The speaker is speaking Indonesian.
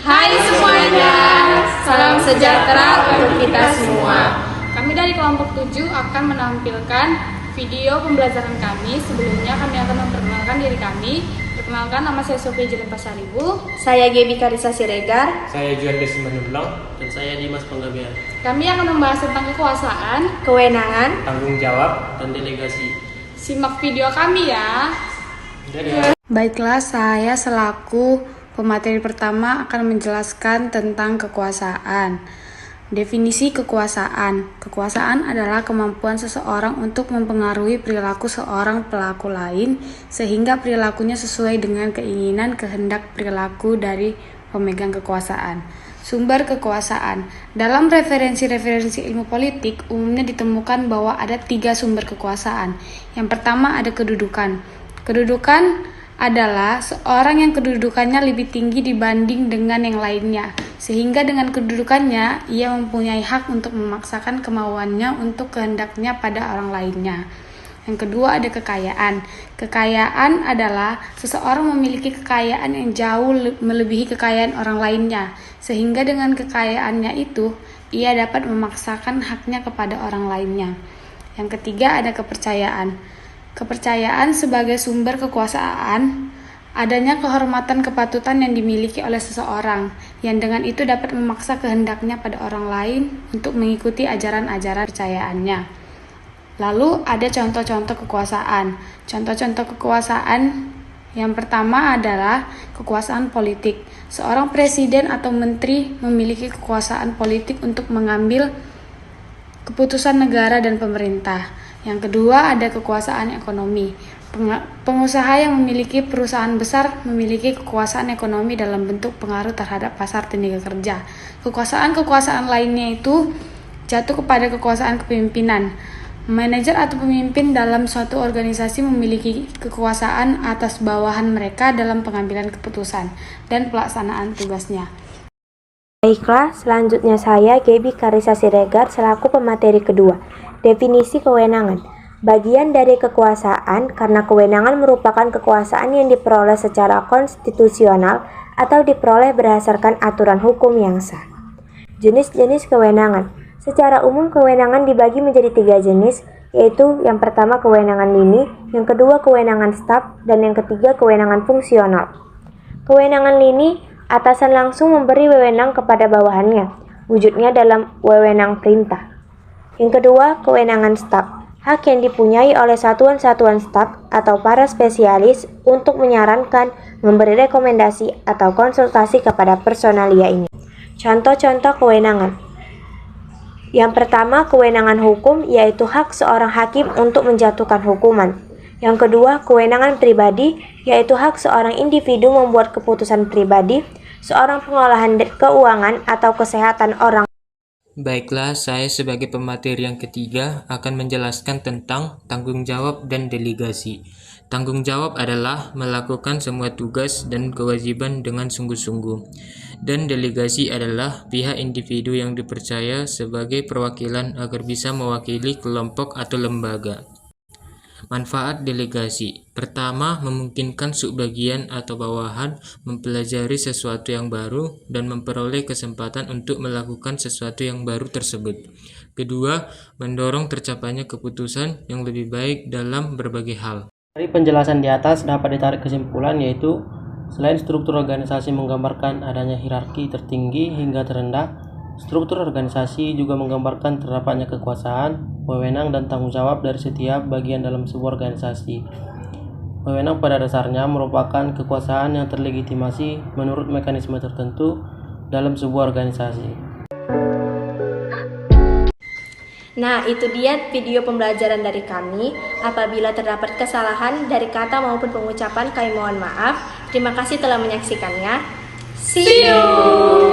Hai semuanya, salam sejahtera untuk kita semua. Kami dari kelompok 7 akan menampilkan video pembelajaran kami. Sebelumnya kami akan memperkenalkan diri kami. Perkenalkan, nama saya Sofia Jelen Pasaribu. Saya Gebi Karisa Siregar. Saya Juan Desi Manublang. Dan saya Dimas Panggabean. Kami akan membahas tentang kekuasaan, Kewenangan, Tanggung jawab, dan delegasi. Simak video kami ya. Baiklah, saya selaku pemateri pertama akan menjelaskan tentang kekuasaan. Definisi kekuasaan. Kekuasaan adalah kemampuan seseorang untuk mempengaruhi perilaku seorang pelaku lain sehingga perilakunya sesuai dengan keinginan kehendak perilaku dari pemegang kekuasaan. Sumber kekuasaan. Dalam referensi-referensi ilmu politik, umumnya ditemukan bahwa ada 3 sumber kekuasaan. Yang pertama ada kedudukan. Kedudukan adalah seorang yang kedudukannya lebih tinggi dibanding dengan yang lainnya, sehingga dengan kedudukannya ia mempunyai hak untuk memaksakan kemauannya untuk kehendaknya pada orang lainnya. Yang kedua ada kekayaan. Kekayaan adalah seseorang memiliki kekayaan yang jauh melebihi kekayaan orang lainnya, sehingga dengan kekayaannya itu ia dapat memaksakan haknya kepada orang lainnya. Yang ketiga ada kepercayaan. Kepercayaan sebagai sumber kekuasaan, adanya kehormatan kepatutan yang dimiliki oleh seseorang, yang dengan itu dapat memaksa kehendaknya pada orang lain untuk mengikuti ajaran-ajaran kepercayaannya. Lalu ada contoh-contoh kekuasaan. Contoh-contoh kekuasaan yang pertama adalah kekuasaan politik. Seorang presiden atau menteri memiliki kekuasaan politik untuk mengambil keputusan negara dan pemerintah. Yang kedua ada kekuasaan ekonomi. Pengusaha yang memiliki perusahaan besar memiliki kekuasaan ekonomi dalam bentuk pengaruh terhadap pasar tenaga kerja. Kekuasaan-kekuasaan lainnya itu jatuh kepada kekuasaan kepemimpinan. Manajer atau pemimpin dalam suatu organisasi memiliki kekuasaan atas bawahan mereka dalam pengambilan keputusan dan pelaksanaan tugasnya. Baiklah, selanjutnya saya Gebi Karisa Siregar selaku pemateri kedua. Definisi kewenangan. Bagian dari kekuasaan karena kewenangan merupakan kekuasaan yang diperoleh secara konstitusional atau diperoleh berdasarkan aturan hukum yang sah. Jenis-jenis kewenangan. Secara umum kewenangan dibagi menjadi 3 jenis, yaitu yang pertama kewenangan lini, yang kedua kewenangan staf, dan yang ketiga kewenangan fungsional. Kewenangan lini, atasan langsung memberi wewenang kepada bawahannya, wujudnya dalam wewenang perintah. Yang kedua, kewenangan staf, hak yang dipunyai oleh satuan-satuan staf atau para spesialis untuk menyarankan, memberi rekomendasi, atau konsultasi kepada personalia ini. Contoh-contoh kewenangan. Yang pertama, kewenangan hukum, yaitu hak seorang hakim untuk menjatuhkan hukuman. Yang kedua, kewenangan pribadi, yaitu hak seorang individu membuat keputusan pribadi, seorang pengolahan keuangan atau kesehatan orang. Baiklah, saya sebagai pemateri yang ketiga akan menjelaskan tentang tanggung jawab dan delegasi. Tanggung jawab adalah melakukan semua tugas dan kewajiban dengan sungguh-sungguh. Dan delegasi adalah pihak individu yang dipercaya sebagai perwakilan agar bisa mewakili kelompok atau lembaga. Manfaat delegasi. Pertama, memungkinkan subbagian atau bawahan mempelajari sesuatu yang baru dan memperoleh kesempatan untuk melakukan sesuatu yang baru tersebut. Kedua, mendorong tercapainya keputusan yang lebih baik dalam berbagai hal. Dari penjelasan di atas dapat ditarik kesimpulan yaitu selain struktur organisasi menggambarkan adanya hierarki tertinggi hingga terendah, struktur organisasi juga menggambarkan terdapatnya kekuasaan, wewenang, dan tanggung jawab dari setiap bagian dalam sebuah organisasi. Wewenang pada dasarnya merupakan kekuasaan yang terlegitimasi menurut mekanisme tertentu dalam sebuah organisasi. Nah, itu dia video pembelajaran dari kami. Apabila terdapat kesalahan dari kata maupun pengucapan, kami mohon maaf. Terima kasih telah menyaksikannya. See you!